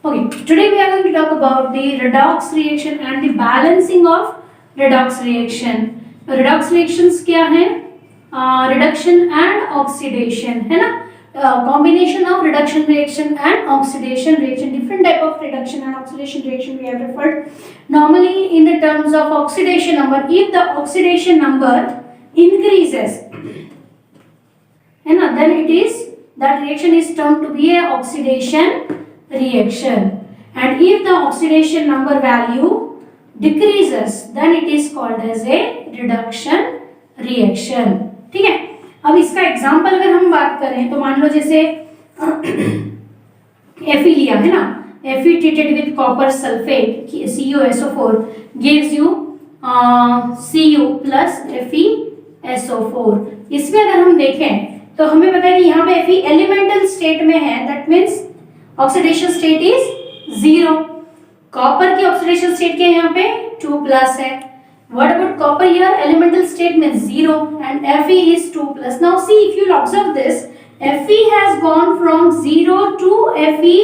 Okay, today we are going to talk about the redox reaction and the balancing of redox reaction. Redox reactions क्या है? Reduction and oxidation है ना? Combination of reduction reaction and oxidation reaction. Different type of reduction and oxidation reaction we have referred. Normally in the terms of oxidation number, if the oxidation number increases, है ना, then it is that reaction is termed to be a oxidation reaction, and if the oxidation number value decreases then it is called as a reduction reaction. ठीक है, अब इसका example अगर हम बात करें तो मान लो जैसे Fe लिया है ना, Fe treated with copper sulfate CuSO4 gives you Cu plus FeSO4. इसमें अगर हम देखें तो हमें पता है कि यहाँ पे Fe एलिमेंटल स्टेट में है, that means oxidation state is 0. Copper की ऑक्सीडेशन स्टेट क्या है यहाँ पे 2 प्लस है. What about copper here elemental state में 0 and Fe is 2 plus. Now see, if you observe this, Fe has gone from 0 to Fe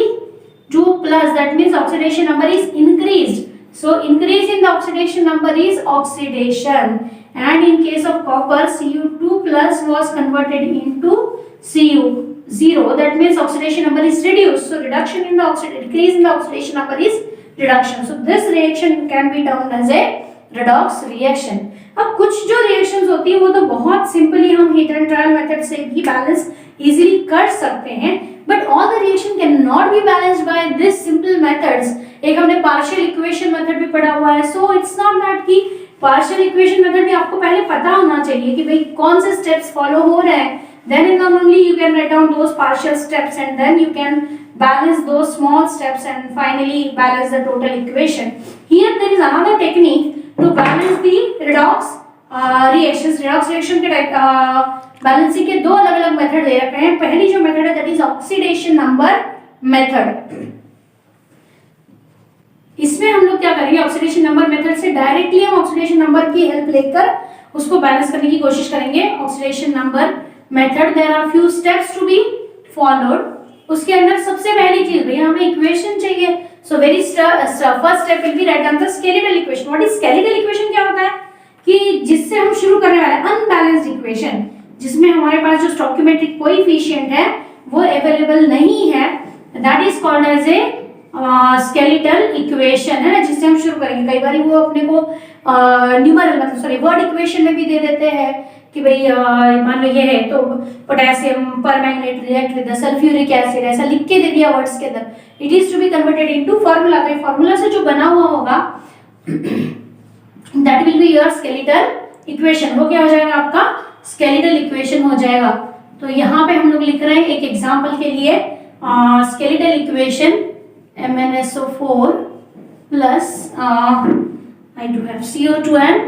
2 plus, that means oxidation number is increased. So increase in the oxidation number is oxidation, and in case of copper Cu2 plus was converted into Cu0, that means oxidation number is reduced. So reduction in the decrease in the oxidation number is reduction. So this reaction can be termed as a redox reaction. अब कुछ जो reactions होती है वो तो बहुत simply हम heat and trial method से भी बैलेंस इजीली कर सकते हैं, but all the reaction cannot be balanced by this simple methods. एक हमने partial equation method भी पढ़ा हुआ है, so it's not that कि partial equation method भी आपको पहले पता होना चाहिए कि भाई कौन से steps follow हो रहे हैं. Then and then only you can write down those partial steps, and then you can balance those small steps and finally balance the total equation. Here there is another technique to balance the redox reactions. Redox reaction के balancing के दो अलग-अलग method दे रखे हैं. पहली जो method है that is oxidation number method. इसमें हम लोग क्या करेंगे, ऑक्सीडेशन नंबर मेथड से डायरेक्टली हम ऑक्सीडेशन नंबर की हेल्प लेकर उसको बैलेंस करने की कोशिश करेंगे. Oxidation number method, there are few steps to be followed. उसके अंदर सबसे पहली चीज भैया हमें इक्वेशन चाहिए. So very first step will be write down the skeletal equation. What is skeletal equation? क्या होता है कि जिससे हम शुरू करने वाले हैं अनबैलेंस्ड इक्वेशन, जिसमें हमारे पास जो स्टोइकोमेट्रिक कोएफिशिएंट है वो अवेलेबल नहीं है, that is called as a skeletal equation, है ना, जिससे हम शुरू करेंगे. कई बार वो अपने को न्यूमेरल मतलब सॉरी वर्ड इक्वेशन में भी दे देते हैं कि भाई मान लो ये है तो potassium permanganate react with sulphuric acid, ऐसा लिख के दे दिया वर्ड्स के अंदर. It is to be converted into formula. तो फार्मूला से जो बना हुआ होगा that will be your skeletal equation. वो क्या हो जाएगा, आपका स्केलेटल इक्वेशन हो जाएगा. तो यहाँ पे हम लोग लिख रहे हैं एक एग्जांपल के लिए skeletal equation MnSO4 plus I do have CO2 and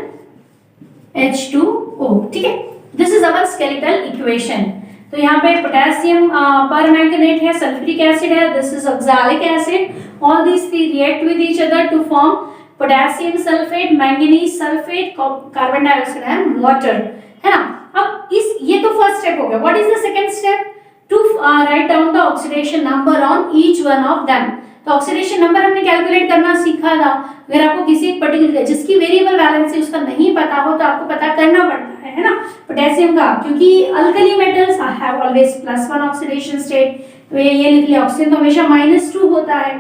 H2O. ठीक है, this is our skeletal equation. तो यहाँ पे पोटेशियम परमैंगनेट है, सल्फ्यूरिक एसिड है, this is oxalic acid. All this three react with each other to form potassium sulphate, manganese sulphate, carbon dioxide and water, है ना. अब इस ये तो फर्स्ट स्टेप हो गया. What is the second step? To write down the oxidation number on each one of them. तो oxidation number हमने कैलकुलेट करना सीखा था. अगर आपको किसी एक पर्टिकुलर जिसकी वेरिएबल वैलेंस है उसका नहीं पता हो तो आपको पता करना पड़ता है ना, पोटेशियम का, क्योंकि alkali metals have always +1 oxidation state. तो ये लिख लिया, ऑक्सीजन तो हमेशा -2 होता है.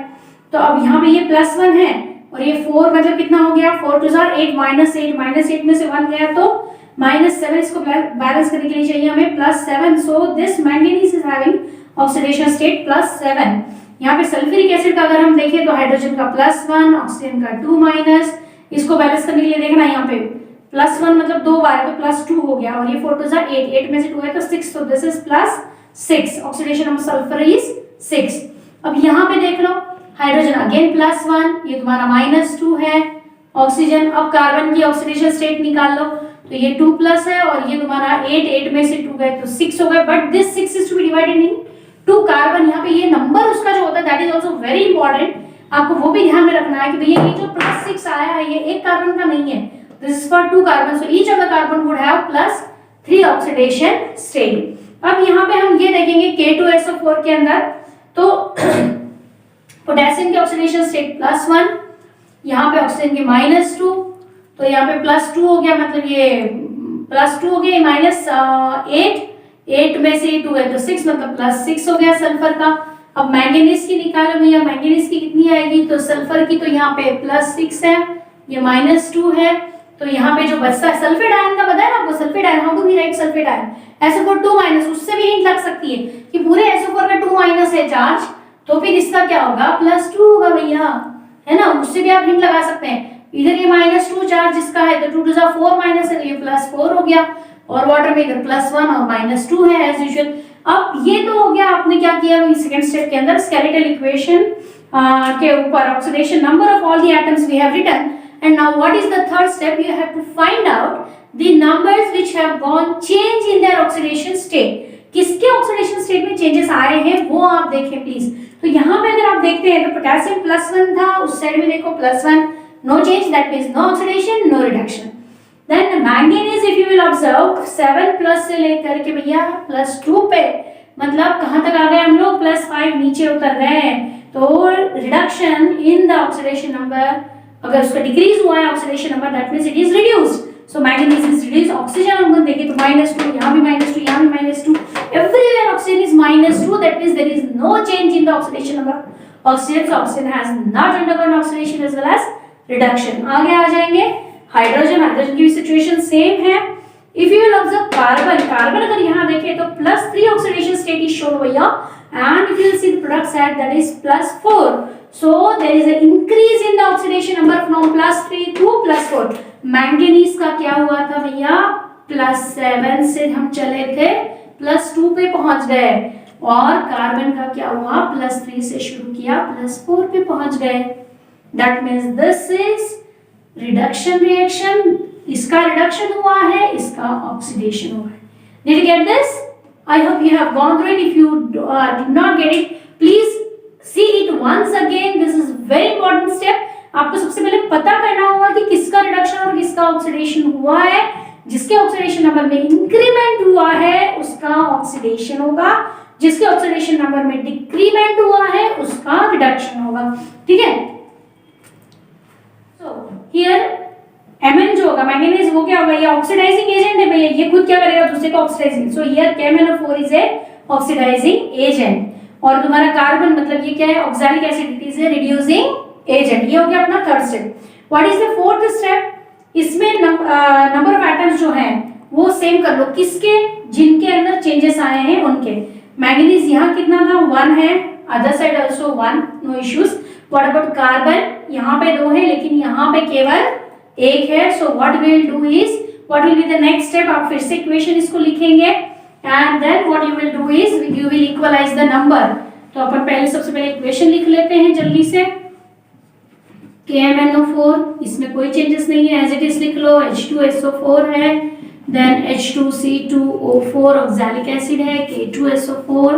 तो अब यहाँ पे ये +1 है और ये 4 मतलब कितना हो गया, 4 2 8 -8 में से 1 गया तो -7. इसको बैलेंस करने के लिए चाहिए हमें +7. So this manganese is having oxidation state +7. यहाँ पे सल्फ्यूरिक एसिड का अगर हम देखें तो हाइड्रोजन का +1, ऑक्सीजन का 2-. इसको बैलेंस करने के लिए देखना यहाँ पे +1 मतलब 2 बार तो +2 हो गया और ये 4 2 8 में से 2 है तो 6. तो this is +6. Oxidation of sulphur is 6. अब यहाँ पे देख लो हाइड्रोजन अगेन +1, ये तुम्हारा -2 है. ऑक्सीजन, अब कार्बन की ऑक्सीडेशन स्टेट निकाल लो तो ये 2 प्लस है और ये तुम्हारा 8 में से 2 गए तो 6 हो गए. But this 6 is to be divided in 2 carbon. यहाँ पे ये नंबर उसका जो होता है that is also very important. आपको वो भी ध्यान में रखना है कि भैया ये जो +6 आया है ये एक कार्बन का नहीं है, this is for 2 carbon. So each of the carbon would have +3 oxidation state. अब यहाँ पे हम ये देखेंगे K2SO4 के अंदर तो पोटेशियम के ऑक्सीडेशन स्टेट +1, यहाँ पे ऑक्सीजन के -2, तो यहाँ पे +2 हो गया, मतलब ये +2 हो गया, -8 में से 2 है तो 6, मतलब +6 हो गया सल्फर का। अब मैंगनीज की निकालो भैया, मैंगनीज की कितनी आएगी, तो सल्फर की तो यहाँ पे +6 है, ये -2 है, तो यहाँ पे जो बचता है सल्फेट आयन का पता है ना आपको, sulphate ion, how do we write sulphate ion, SO4 2-, उससे भी हिंट लग सकती है कि पूरे SO4 का 2- है चार्ज, तो फिर इसका क्या होगा, +2 होगा भैया, है ना, उससे भी आप हिंट लगा सकते हैं। इधर ये -2 चार्ज इसका है तो 2 to 4 माइनस है तो ये +4 हो गया, और वाटर में इधर +1 और -2 है एज यूजुअल। अब ये तो हो गया, आपने क्या किया सेकंड स्टेप के अंदर, स्केलेटल इक्वेशन के ऊपर oxidation number of all the atoms we have written, and now what is the third step, you have to find out the numbers which have gone change in their oxidation state. किसके oxidation state में changes आए हैं वो आप देखें please. तो यहाँ पे अगर आप देखते हैं तो पोटेशियम +1 था, उस साइड में देखो +1, no change, that means no oxidation, no reduction. Then the manganese, if you will observe, 7+ से लेकर के भैया +2 पे, मतलब कहाँ तक आ गए हम लोग, +5 नीचे उतर गए, तो reduction in the oxidation number, अगर उसका डिक्रीज हुआ है oxidation number, that means it is reduced. So manganese is reduced, oxygen हम देखिए तो -2, यहाँ भी -2, यहाँ भी -2, everywhere oxygen is -2, that means there is no change in the oxidation number oxygen, so oxygen has not undergone oxidation as well as reduction. आगे आ जाएंगे हाइड्रोजन, हाइड्रोजन की भी सिचुएशन सेम है। If you will observe carbon, carbon अगर यहाँ देखें तो +3 ऑक्सीडेशन स्टेट इज शोन भैया, and if you will see the product side that is +4, so there is a increase in the oxidation number from +3 to +4। Manganese का क्या हुआ था भैया, +7 से हम चले थे +2 पे पहुंच गए, और कार्बन का क्या हुआ, +3 से शुरू किया +4 पे पहुंच गए। That means this is reduction reaction, इसका reduction हुआ है, इसका oxidation हुआ है। Did you get this? I hope you have gone through it. If you did not get it, please see it once again. This is very important step. आपको सबसे पहले पता करना होगा कि किसका reduction और किसका oxidation हुआ है। जिसके oxidation नंबर में increment हुआ है उसका oxidation होगा, जिसके oxidation नंबर में decrement हुआ है उसका reduction होगा, ठीक है। Here Mn जो होगा मैंगनीज, वो क्या होगा, ये ऑक्सीडाइजिंग एजेंट है भैया, ये खुद क्या करेगा, दूसरे को oxidising, so here KMnO4 is a oxidising agent, और तुम्हारा कार्बन मतलब ये क्या है, oxalic acid, it is a reducing agent. ये हो गया अपना third step. What is the fourth step, इसमें नंबर ऑफ एटम्स जो हैं वो सेम कर लो, किसके, जिनके अंदर चेंजेस आए हैं उनके। मैंगनीज यहाँ कितना था, 1 है, other side also 1, no issues. What about carbon, यहाँ पे 2 है लेकिन यहाँ पे केवल 1 है, so what we will do is, what will be the next step, आप फिर से इक्वेशन इसको लिखेंगे, and then what you will do is you will equalise the number. तो अपन पहले सबसे पहले इक्वेशन लिख लेते हैं जल्दी से। KMnO4, इसमें कोई चेंजेस नहीं है, एज इट इज लिख लो, H2SO4 है, देन H2C2O4 ऑक्सैलिक एसिड है, K2SO4,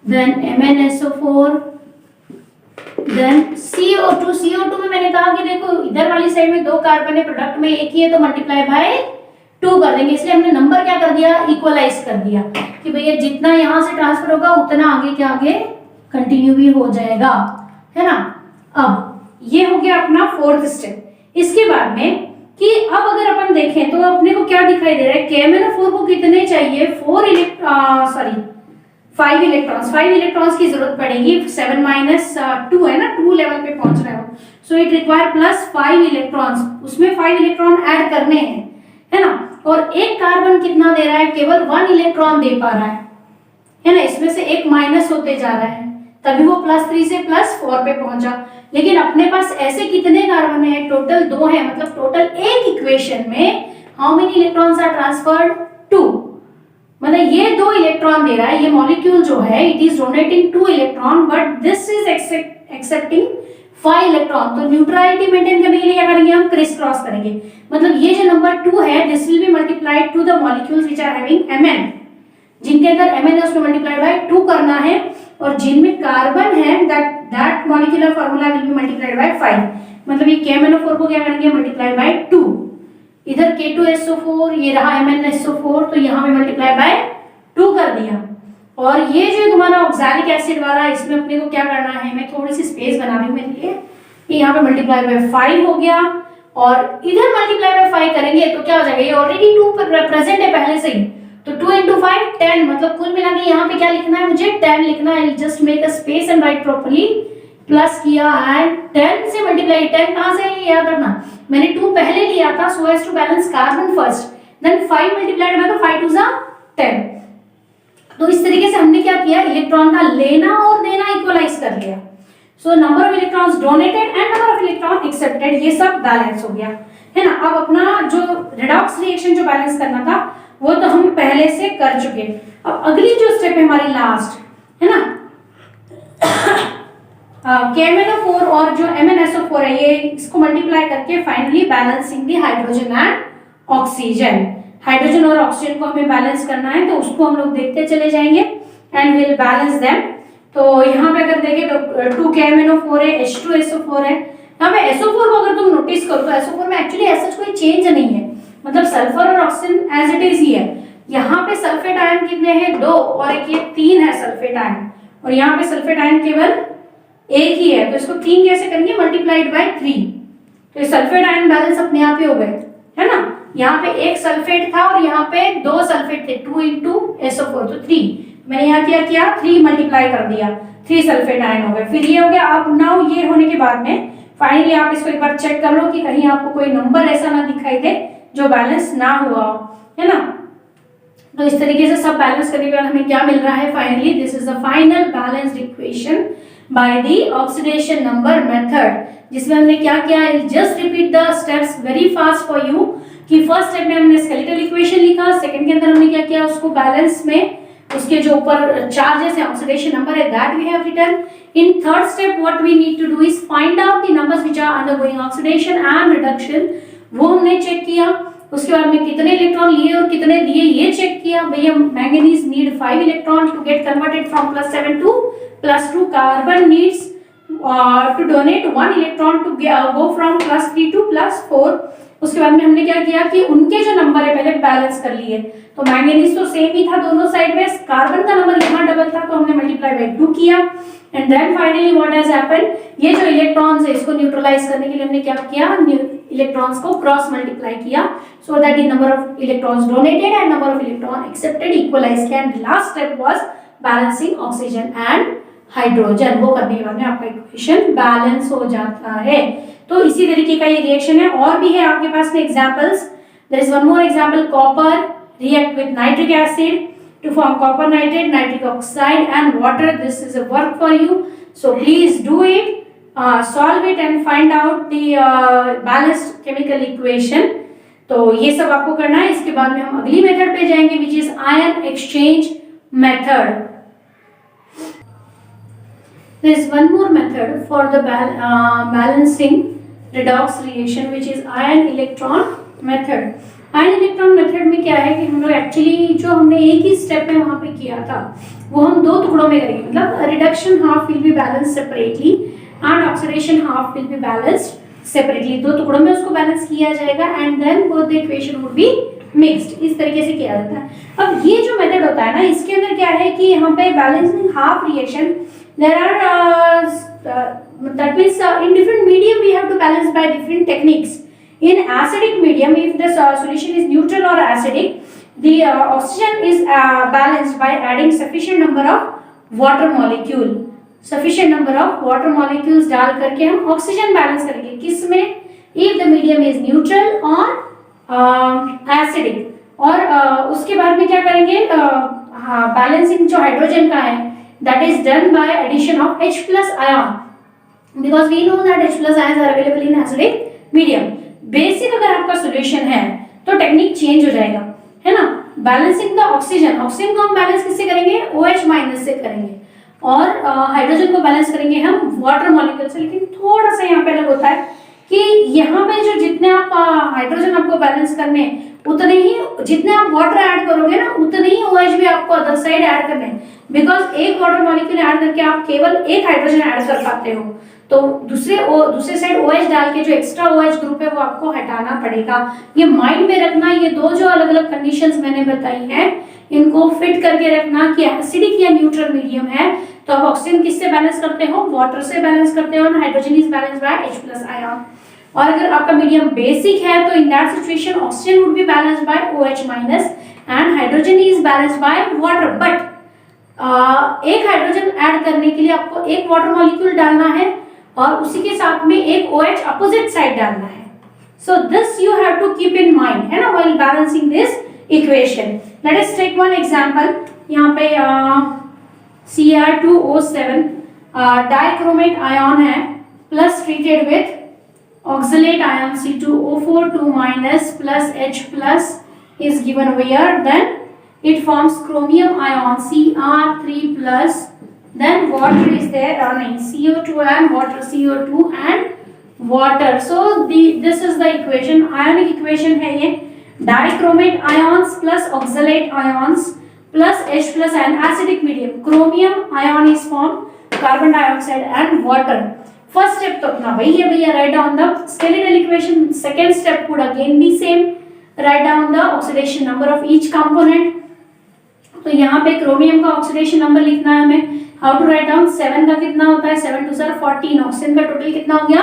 then MnSO4, then CO2। CO2 में मैंने कहा कि देखो इधर वाली साइड में 2 कार्बन है, प्रोडक्ट में 1 ही है, तो मल्टीप्लाई बाय 2 कर देंगे, इसलिए हमने नंबर क्या कर दिया, इक्वलाइज कर दिया कि भैया जितना यहाँ से ट्रांसफर होगा उतना आगे के आगे कंटिन्यू भी हो जाएगा, है ना। अब ये हो गया अपना फोर्थ स्टेप। इसके बाद में कि अब अगर अपन देखें तो अपने को क्या दिखाई दे रहा है, KMnO4 को कितने चाहिए, 5 इलेक्ट्रॉन्स की जरूरत पड़ेगी, 7 - 2 है ना, 2 लेवल पे पहुंच रहे हो, सो इट रिक्वायर +5 इलेक्ट्रॉन्स, उसमें 5 इलेक्ट्रॉन ऐड करने हैं, है ना। और एक कार्बन कितना दे रहा है, केवल 1 इलेक्ट्रॉन दे पा रहा है ना, इसमें से एक माइनस होते जा रहा है, तभी वो +3 से +4 पे पहुंचा। लेकिन अपने पास ऐसे कितने कार्बन है, टोटल 2 है, मतलब टोटल एक इक्वेशन में how many electrons are transferred, 2, मतलब ये 2 इलेक्ट्रॉन दे रहा है, ये मॉलिक्यूल जो है it is donating 2 electron, but this is accepting 5 electron. तो न्यूट्रलिटी मेंटेन करने के लिए क्या करेंगे, हम क्रिस क्रॉस करेंगे, मतलब ये जो नंबर 2 है this will be multiplied to the molecules which are having Mn, जिनके अंदर Mn है उसको मल्टीप्लाइड बाय 2 करना है, और जिनमें कार्बन है that molecular formula will be multiplied by 5, मतलब ये KMnO4 को क्या करेंगे, मल्टीप्लाई बाय 2, इधर K2SO4 ये रहा MnSO4, तो यहाँ पे मल्टीप्लाई बाय 2 कर दिया। और ये जो तुम्हारा ऑक्सैलिक एसिड वाला है, इसमें अपने को क्या करना है, मैं थोड़ी सी स्पेस बना रही हूँ मेरे लिए, ये यहाँ पे मल्टीप्लाई बाय 5 हो गया और इधर मल्टीप्लाई बाय 5 करेंगे तो क्या हो जाएगा, ये ऑलरेडी 2 प्रेजेंट है पहले से ही, तो 2 into 5 10, मतलब कुल मिला के यहाँ पे क्या लिखना है, मुझे 10 लिखना है। Just make a space and right properly, plus किया एंड 10 से मल्टीप्लाई, 10 कहाँ से है याद रखना, मैंने 2 पहले लिया था so as to balance carbon first, then 5 multiplied by 5 2 10। तो इस तरीके से हमने क्या किया, इलेक्ट्रॉन का लेना और देना इक्वलाइज कर लिया। So number of electrons donated and number of electron accepted, ये सब बैलेंस हो गया है ना। अब अपना जो रेडॉक्स रिएक्शन जो बैलेंस करना था वो तो हम पहले से कर चुके। अब अगली जो स्टेप है हमारी लास्ट है ना, KMnO4 और जो MnSO4 है, ये इसको मल्टीप्लाई करके finally balancing the hydrogen and oxygen, hydrogen और ऑक्सीजन को हमें बैलेंस करना है, तो उसको हम लोग देखते चले जाएंगे एंड विल बैलेंस देम। तो यहाँ पे अगर देखें तो 2 KMnO4 है, H2SO4 है। यहाँ पे SO4 को अगर तुम नोटिस करो तो SO4 में एक्चुअली ऐसा कोई चेंज नहीं है, मतलब सल्फर और ऑक्सीजन एज इट इज ही है। यहाँ पे सल्फेट आयन कितने हैं, 2, और एक ये 3 है सल्फेट आयन, और यहाँ पे सल्फेट आयन केवल एक ही है, तो इसको 3 कैसे करेंगे, मल्टीप्लाइड बाय 3, तो ये सल्फेट आयन बैलेंस अपने आप ही हो गए है ना। यहाँ पे एक सल्फेट था और यहाँ पे 2 सल्फेट थे, 2 into SO4 तो 3, मैंने यहाँ क्या किया 3 मल्टीप्लाई कर दिया, 3 सल्फेट आयन हो गए, फिर ये हो गया। अब नाउ ये होने के बाद में फाइनली आप इसको एक बार चेक कर लो कि कहीं आपको कोई नंबर ऐसा ना दिखाई दे जो बैलेंस ना हुआ है ना। तो इस तरीके से सब बैलेंस करने के बाद हमें क्या मिल रहा है, finally this is the final balanced equation by the oxidation number method, जिसमें हमने क्या किया, I just repeat the steps very fast for you. कि फर्स्ट स्टेप में हमने स्केलेटल इक्वेशन लिखा, सेकंड के अंदर हमने क्या किया, उसको बैलेंस में उसके जो ऊपर चार्जेस है ऑक्सीडेशन नंबर है that we have written. In third step what we need to do is find out the numbers which are undergoing oxidation and reduction, वो हमने चेक किया। उसके बाद में कितने इलेक्ट्रॉन लिए और कितने दिए ये चेक किया, भैया manganese need 5 electron to get converted from +7 to +2, carbon needs to donate 1 electron to go from +3 to +4। उसके बाद में हमने क्या किया कि उनके जो नंबर है पहले बैलेंस कर लिए, तो मैंगनीज तो सेम ही था दोनों साइड में, कार्बन का नंबर यहाँ डबल था तो हमने मल्टीप्लाई बाय 2 किया and then finally what has happened, ये जो इलेक्ट्रॉन्स है इसको न्यूट्रलाइज करने के लिए हमने क्या किया, इलेक्ट्रॉन्स को क्रॉस मल्टीप्लाई किया so that the number of electrons donated and number of electron accepted equalize किया and last step was balancing oxygen and hydrogen. वो करने के बाद में आपका इक्वेशन बैलेंस हो जाता है। तो इसी तरीके का ये रिएक्शन है, और भी है आपके पास में examples. There is one more example, copper react with nitric acid to form copper nitrate, nitric oxide and water. This is a work for you, so please do it, solve it and find out the balanced chemical equation. तो ये सब आपको करना है। इसके बाद में हम अगली मेथड पे जाएंगे which is ion exchange method. There is one more method for the balancing redox reaction which is ion electron method. Ion electron method में क्या है कि हम लोग एक्चुअली जो हमने एक ही स्टेप में वहां पे किया था वो हम 2 टुकड़ों में करेंगे, मतलब reduction half will be balanced separately and oxidation half will be balanced separately. 2 टुकड़ों में उसको बैलेंस किया जाएगा and then both the equation would be mixed. इस तरीके से किया जाता है। अब ये जो मेथड होता है ना, इसके अंदर क्या है कि यहाँ पे balancing half reaction there are that means in different medium we have to balance by different techniques. In acidic medium, if the solution is neutral or acidic, the oxygen is balanced by adding sufficient number of water molecule. Sufficient number of water molecules डाल करके हम oxygen balance करेंगे। किस में? If the medium is neutral or acidic. और उसके बाद में क्या करेंगे? बैलेंसिंग जो हाइड्रोजन का है, that is done by addition of H+ ion. Because we know that H+ ions are available in acidic medium. Basic अगर आपका सॉल्यूशन है तो टेक्निक चेंज हो जाएगा, है ना। बैलेंसिंग द ऑक्सीजन, ऑक्सीजन को हम बैलेंस किससे करेंगे, OH- से करेंगे, और हाइड्रोजन को बैलेंस करेंगे हम वाटर मॉलिक्यूल से। लेकिन थोड़ा सा यहाँ पे अलग होता है कि यहाँ पे जो जितने आप हाइड्रोजन आपको बैलेंस करने उतने ही, जितने आप वाटर ऐड करोगे ना उतने ही OH भी आपको अदर साइड ऐड करने, बिकॉज एक वाटर मॉलिक्यूल ऐड करके आप केवल एक हाइड्रोजन ऐड कर पाते हो। तो दूसरे साइड OH डाल के जो एक्स्ट्रा OH ग्रुप है वो आपको हटाना पड़ेगा। ये माइंड में रखना, ये दो जो अलग अलग कंडीशंस मैंने बताई हैं इनको फिट करके रखना कि एसिडिक या न्यूट्रल मीडियम है तो आप ऑक्सीजन किससे बैलेंस करते हो, वाटर से बैलेंस करते हो, hydrogen is balanced bye H+ ion. और अगर आपका मीडियम बेसिक है तो in that situation oxygen would be balanced bye OH- and hydrogen is balanced by water. But एक हाइड्रोजन ऐड करने के लिए आपको एक वाटर मॉलिक्यूल डालना है और उसी के साथ में एक OH अपोजिट साइड डालना है। So this you have to keep in mind, है ना, while balancing this equation. Let us take one example. यहाँ पे Cr2O7 डाइक्रोमेट आयन है plus treated with oxalate ion C2O4 2- plus H+ is given over here. Then it forms chromium ion Cr3+. Then water is there, CO2 and water, CO2 and water. So this is the equation, ionic equation है ये, dichromate ions plus oxalate ions plus H+ and acidic medium, chromium ion is formed, carbon dioxide and water. First step तो अपना वही है भैया, write down the skeletal equation. Second step would again be same, write down the oxidation number of each component. तो यहाँ पे chromium का oxidation number लिखना है हमें। हाउ टू राइट डाउन, 7 का कितना होता है, 7 2 14, ऑक्सीजन का टोटल कितना हो गया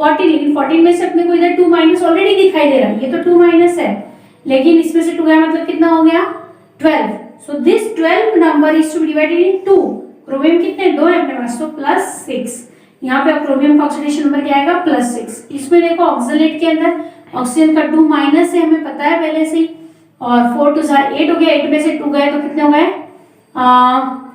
40, लेकिन 14 में से अपने को इधर 2- ऑलरेडी दिखाई दे रहा है, ये तो 2- है, लेकिन इसमें से 2 गया मतलब कितना हो गया 12। So this 12 number is to be divided in 2। Chromium कितने 2 है अपने पास, तो +6। यहाँ पे क्रोमियम का ऑक्सीडेशन नंबर क्या आएगा +6। इसमें देखो ऑक्सलेट के अंदर ऑक्सीजन का 2- है, हमें पता है पहले से, और 4 2 8 हो गया, 8 में से 2 गए तो कितने हो गए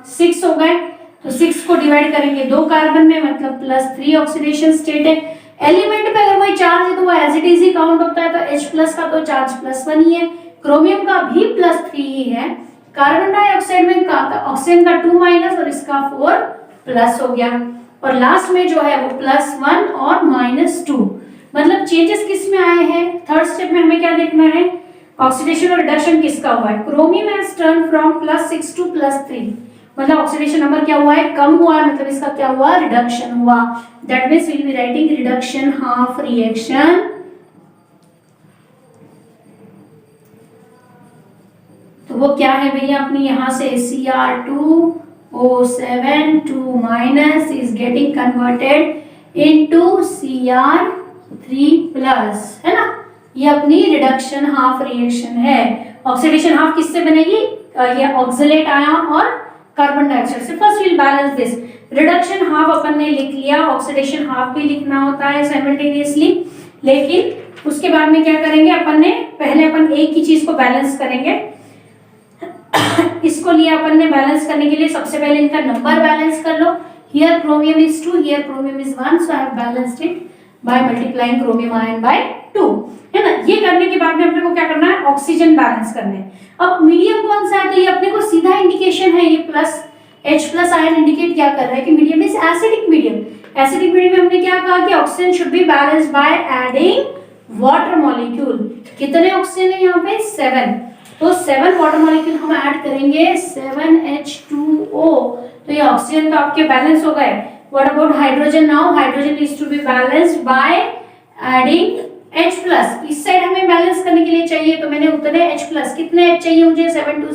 6 हो गए। तो 6 को डिवाइड करेंगे 2 कार्बन में, मतलब +3 ऑक्सीडेशन स्टेट है। एलिमेंट पे अगर कोई चार्ज है तो वो एज इट इज ही काउंट होता है, तो H+ का तो चार्ज +1 ही है, क्रोमियम का भी +3 ही है, कार्बन डाइऑक्साइड में ऑक्सीजन का 2- और इसका 4+ हो गया, और लास्ट में जो है वो +1 और -2। मतलब चेंजेस किस में आए हैं, थर्ड स्टेप में हमें क्या देखना है, ऑक्सीडेशन और रिडक्शन किसका हुआ है, chromium has turn from +6 to +3, मतलब ऑक्सीडेशन नंबर क्या हुआ है कम हुआ है, मतलब इसका क्या हुआ रिडक्शन हुआ। That means we will be writing reduction half reaction. तो वो क्या है भैया अपनी यहाँ से Cr2O7 2- is getting converted into Cr3+, है ना, ये अपनी रिडक्शन हाफ रिएक्शन है। ऑक्सीडेशन हाफ किससे बनेगी, ये ऑक्सलेट आयन और कार्बन डाइऑक्साइड से। First will balance this, reduction half अपन ने लिख लिया, ऑक्सीडेशन हाफ भी लिखना होता है साइमल्टेनियसली, लेकिन उसके बाद में क्या करेंगे अपन ने, पहले अपन एक ही चीज को बैलेंस करेंगे। इसको लिया अपन ने बैलेंस करने के लिए, सबसे पहले इनका नंबर बैलेंस कर लो। Here chromium is 2, here chromium is 1, so I have balanced it by multiplying chromium ion by 2, है ना। ये करने के बाद में अपने को क्या करना है, ऑक्सीजन बैलेंस करना है। अब मीडियम कौन सा है, तो ये अपने को सीधा इंडिकेशन है, ये H+ आयन इंडिकेट क्या कर रहा है कि medium is acidic medium. Acidic medium में हमने क्या कहा कि oxygen should be balanced by adding water molecule. कितने ऑक्सीजन है यहाँ पे 7, तो 7 वाटर मॉलिक्यूल हम ऐड करेंगे, 7H2O, तो ये ऑक्सीजन तो आपके बैलेंस हो गए। What about hydrogen, now hydrogen is to be balanced by adding H+। इस साइड हमें बैलेंस करने के लिए चाहिए, तो मैंने उतने H+, कितने H चाहिए मुझे, 7 2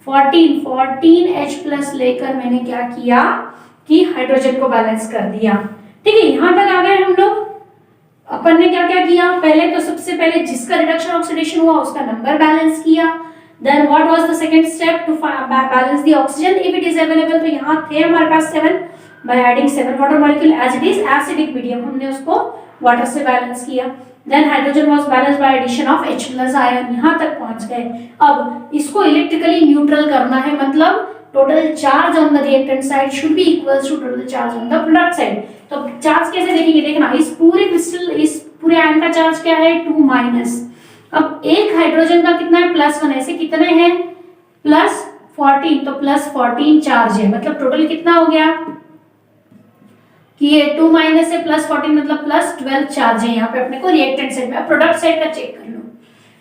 14 H+ लेकर मैंने क्या किया कि हाइड्रोजन को बैलेंस कर दिया। ठीक है, यहां तक आ गए हम लोग। अपन ने क्या क्या किया, पहले तो सबसे पहले जिसका रिडक्शन ऑक्सीडेशन हुआ उसका नंबर बैलेंस किया। Then what was the second step, to balance the oxygen if it is available, तो यहाँ थे हमारे पास 7, by adding 7 water molecule as it is acidic medium, हमने उसको वाटर से बैलेंस किया। Then hydrogen was balanced by addition of H+ ion, यहाँ तक पहुंच गए। अब इसको इलेक्ट्रिकली न्यूट्रल करना है, मतलब total charge on the reactant side should be equals to total charge on the product side. तो चार्ज कैसे देखेंगे, देखना इस पूरे क्रिस्टल, इस पूरे आयन का चार्ज क्या है 2-। अब एक हाइड्रोजन का कितना है +1, ऐसे कितने हैं +14, तो +14 चार्ज है, मतलब टोटल कितना हो गया कि ये 2- से +14 मतलब +12 चार्ज है यहाँ पे अपने को रिएक्टेंट साइड में। प्रोडक्ट साइड का चेक कर लो।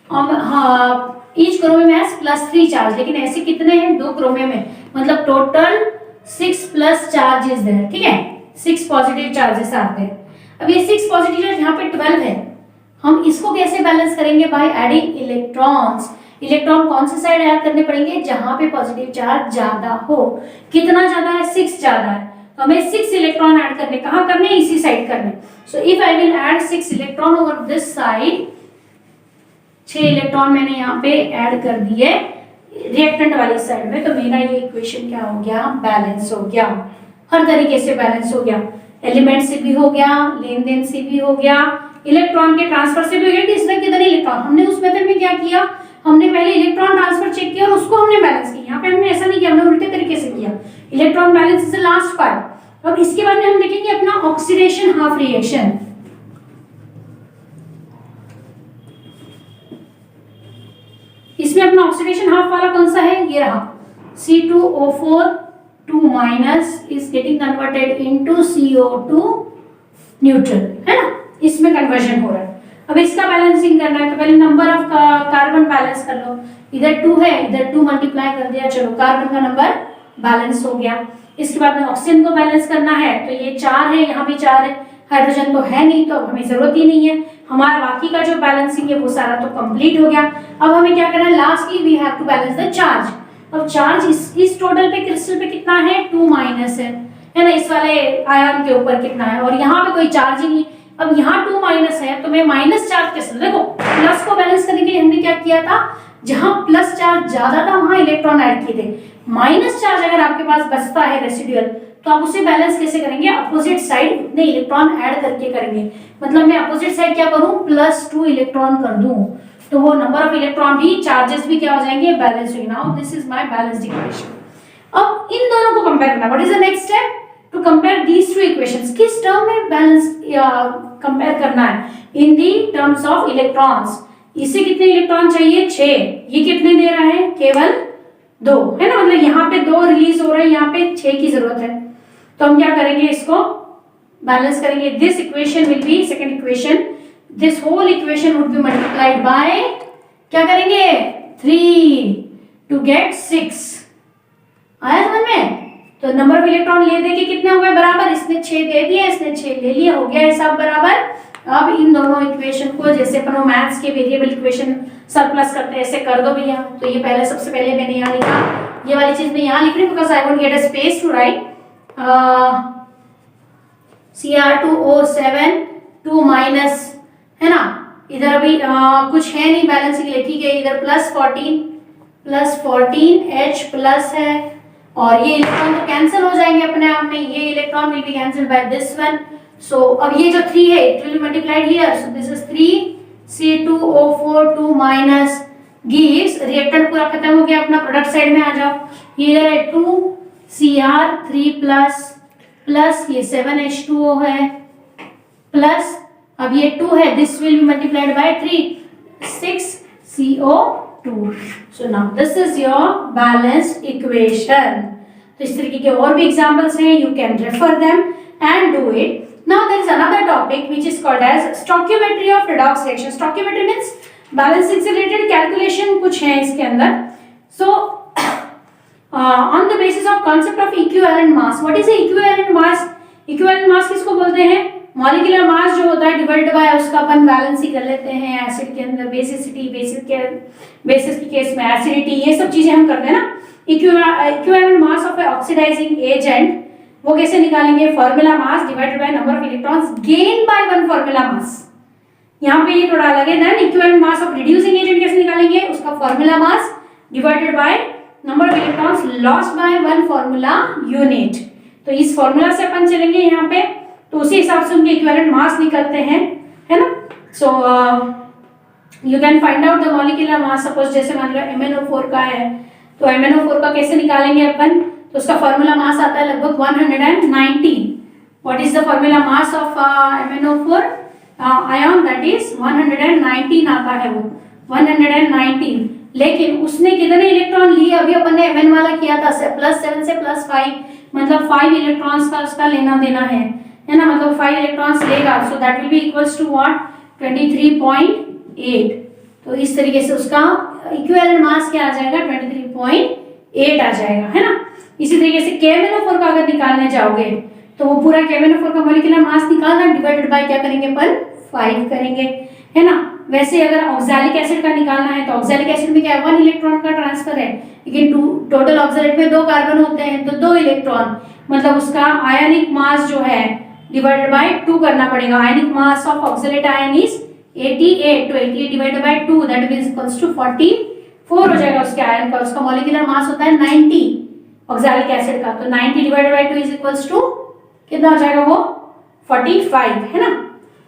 हाँ, ईच क्रोमियम हैज +3 चार्ज, लेकिन ऐसे कितने हैं 2 क्रोमियम है, मतलब टोटल 6+ चार्ज इज देयर। ठीक है, 6 पॉजिटिव चार्जेस आते हैं। अब ये 6 पॉजिटिव चार्ज यहाँ पे 12 है, हम इसको कैसे बैलेंस करेंगे? By adding electrons. इलेक्ट्रॉन कौन से साइड ऐड करने पड़ेंगे? जहां पे पॉजिटिव चार्ज ज्यादा हो। कितना ज्यादा है? 6 ज्यादा है, तो हमें 6 इलेक्ट्रॉन ऐड करने, कहाँ करने? इसी साइड करने। So if I will add 6 electron over this side, 6 electron मैंने यहाँ पे ऐड कर दिए रिएक्टेंट वाली साइड में, तो मेरा ये इक्वेशन क्या हो गया? बैलेंस हो गया, हर तरीके से बैलेंस हो गया। एलिमेंट से भी हो गया, लेन देन से भी हो गया, इलेक्ट्रॉन के ट्रांसफर से भी हो गया कि इसमें कितने इलेक्ट्रॉन। हमने उस मेथड में क्या किया? हमने पहले इलेक्ट्रॉन ट्रांसफर चेक किया और उसको हमने बैलेंस किया। यहाँ पे हमने ऐसा नहीं किया, हमने उल्टे तरीके से किया। Electron balance is the last part. अब इसके बाद में हम देखेंगे अपना ऑक्सीडेशन हाफ रिएक्शन। इसमें अपना ऑक्सीडेशन हाफ वाला कौन सा है? ये रहा, C2O4 2 minus is getting converted into CO2 neutral, है ना? इसमें कन्वर्जन हो रहा है। अब इसका बैलेंसिंग करना है तो पहले नंबर ऑफ कार्बन बैलेंस कर लो। इधर 2 है, इधर 2 मल्टीप्लाई कर दिया, चलो कार्बन का नंबर बैलेंस हो गया। इसके बाद में ऑक्सीजन को बैलेंस करना है, तो ये 4 है, यहाँ भी 4 है, हाइड्रोजन तो है नहीं, तो अब हमें जरूरत ही नहीं है। हमारा बाकी का जो बैलेंसिंग है वो सारा तो कंप्लीट हो गया। अब हमें क्या करना है? Lastly we have to balance the charge. अब चार्ज इस टोटल पे क्रिस्टल पे कितना है? 2 माइनस है ना? इस वाले आयन के ऊपर कितना है? और यहाँ पे कोई चार्ज ही नहीं। अब यहाँ 2 माइनस है, तो मैं माइनस चार्ज कैसे? देखो, प्लस को बैलेंस करने के लिए हमने क्या किया था? जहां प्लस चार्ज ज्यादा था वहां इलेक्ट्रॉन ऐड किए थे। माइनस चार्ज अगर आपके पास बचता है रेसिडुअल, तो आप उसे बैलेंस कैसे करेंगे? अपोजिट साइड उतने इलेक्ट्रॉन ऐड करके करेंगे। मतलब मैं अपोजिट साइड क्या करूं? +2 इलेक्ट्रॉन कर दूं, तो वो नंबर ऑफ इलेक्ट्रॉन भी, चार्जेस भी क्या हो जाएंगे? बैलेंस होंगे। Now this is my balanced equation. अब इन दोनों को कंपेयर करना। What is the next step? To compare these two equations. किस टर्म में बैलेंस कंपेयर करना है? In the terms of electrons. इसे कितने इलेक्ट्रॉन चाहिए? 6। ये कितने दे रहा है? केवल 2, है ना? मतलब यहाँ पे 2 रिलीज हो रहे हैं, यहाँ पे 6 की जरूरत है। तो हम क्या करेंगे? इसको बैलेंस करेंगे। This equation will be, second equation, this whole equation would be multiplied by, क्या करेंगे? 3 टू गेट 6। आया समझ में? तो नंबर ऑफ इलेक्ट्रॉन ले दे के कितने हुए बराबर? इसने 6 दे दिए, इसने 6 ले लिया, हो गया हिसाब बराबर। अब इन दोनों इक्वेशन को, जैसे अपन मैथ्स के वेरिएबल इक्वेशन सरप्लस करते हैं, ऐसे कर दो भैया। तो ये पहले, सबसे पहले मैंने यहाँ लिखा, ये वाली चीज मैं यहाँ लिख रही हूँ because I won't get a space to write. Cr2O7 2 माइनस, है ना? इधर अभी कुछ है नहीं बैलेंसिंग के लिए, ठीक है। इधर +14 H प्लस है, और ये इलेक्ट्रॉन तो कैंसिल हो जाएंगे अपने आप में। ये electron will be cancelled by this one. So अब ये जो 3 है, it will be multiplied here, so this is 3 C2O4 2 minus gives, reactant पूरा खत्म हो गया, अपना प्रोडक्ट साइड में आ जाओ। ये है 2 Cr3 प्लस ये 7H2O है, प्लस अब ये 2 है, this will be multiplied bye 3 6 CO2। So now this is your balanced equation. तो इस तरीके के और भी एग्जांपल्स हैं, you can refer them and do it. Now there is another topic which is called as stoichiometry of redox reaction. Stoichiometry means balancing से related calculation कुछ है इसके अंदर। So on the basis of concept of equivalent mass, what is the equivalent mass? Equivalent mass किसको बोलते हैं? Molecular mass जो होता है डिवाइड बाय उसका अपन बैलेंस ही कर लेते हैं। एसिड के अंदर बेसिसिटी, बेसिस के केस में एसिडिटी, ये सब चीजें हम करते हैं ना। Equivalent mass of oxidising agent, वो कैसे निकालेंगे? Formula mass divided by number of electrons gain by one formula mass. यहाँ पे ये थोड़ा अलग है। Then equivalent mass of reducing agent कैसे निकालेंगे? उसका formula mass divided by number of electrons lost by one formula unit. तो इस फॉर्मूला से अपन चलेंगे यहाँ पे, तो उसी हिसाब से उनके इक्विवेलेंट मास निकलते हैं, है ना। So you can find out the molecular mass. Suppose जैसे मान लो MnO4 का है, तो MnO4 का कैसे निकालेंगे अपन? तो उसका फॉर्मूला मास आता है लगभग 190। What is the formula mass of MnO4 ion? That is 119 आता है वो, 119। लेकिन उसने कितने इलेक्ट्रॉन लिए? अभी अपन ने Mn वाला किया था, +7 से +5, मतलब 5 इलेक्ट्रॉन्स का उसका लेना देना है ना, मतलब 5 इलेक्ट्रॉन्स लेगा। So that will be equals to what? 23.8। तो इस तरीके से उसका इक्विवेलेंट मास क्या आ जाएगा? 23.8 आ जाएगा, है ना। इसी तरीके से KMnO4 का अगर निकालने जाओगे तो वो पूरा KMnO4 का मॉलिक्यूलर मास निकालना, डिवाइडेड बाय क्या करेंगे अपन 5 करेंगे, है ना। वैसे अगर ऑक्सैलिक एसिड का निकालना है तो ऑक्सैलिक एसिड में क्या है 1 इलेक्ट्रॉन का ट्रांसफर है, लेकिन टोटल ऑक्सैलेट में 2 कार्बन होते हैं तो 2 इलेक्ट्रॉन, मतलब उसका आयनिक मास जो है डिवाइडेड बाय 2 करना पड़ेगा। Ionic mass of oxalate ion is 88, तो 88 divided by 2 that is equals to 44 हो जाएगा उसके आयन का। उसका मॉलिक्यूलर मास होता है 90 ऑक्सैलिक एसिड का, तो 90 divided by 2 is equals to कितना हो जाएगा वो 45, है ना।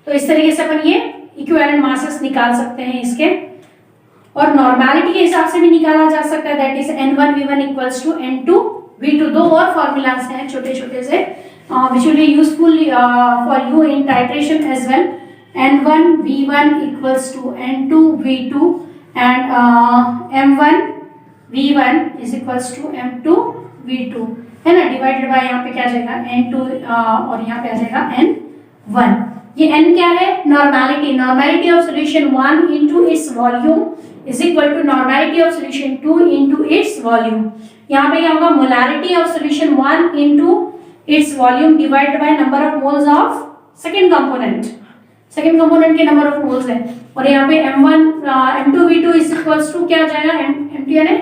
तो इस तरीके से अपन ये इक्विवेलेंट मासेस निकाल सकते हैं इसके, और नॉर्मेलिटी के हिसाब से भी निकाला जा सकता है, that is N1V1 equals to N2V2। 2 और फॉर्मूलाज हैं छोटे छोटे से which will be useful for you in titration as well. N1V1 equals to N2V2 and M1V1 is equals to M2V2, है ना। डिवाइडेड बाय यहाँ पे क्या आ जाएगा N2 और यहाँ पे आ जाएगा N1। ये N क्या है normality, normality of solution 1 into its volume is equal to normality of solution 2 into its volume। यहाँ पे क्या होगा molarity of solution 1 into its volume divided by number of moles of second component, second component के number of moles है, और यहाँ पे M1 M2V2 is equals to क्या आ जाएगा M2 यानी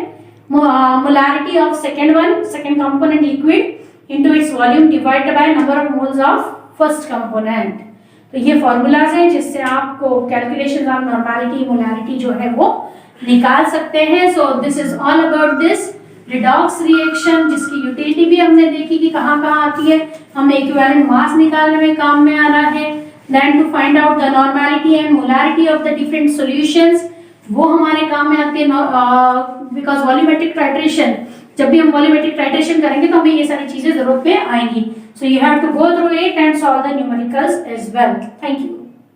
molarity of second component liquid into its volume divided by number of moles of first component। तो ये फॉर्मूलाज हैं जिससे आपको कैलकुलेशन ऑफ नॉर्मेलिटी मोलारिटी जो है वो निकाल सकते हैं। सो this is all about this redox reaction, जिसकी यूटिलिटी भी हमने देखी कि कहाँ कहाँ आती है, हमें इक्विवेलेंट मास निकालने में काम में आ रहा है। Then to find out the normality and molarity of the different solutions, वो हमारे काम में आते हैं बिकॉज वॉल्यूमेट्रिक टाइट्रेशन, जब भी हम वॉल्यूमेट्रिक टाइट्रेशन करेंगे तो हमें ये सारी चीजें जरूरत पे आएंगी। So you have to go through it and solve the numericals as well. Thank you.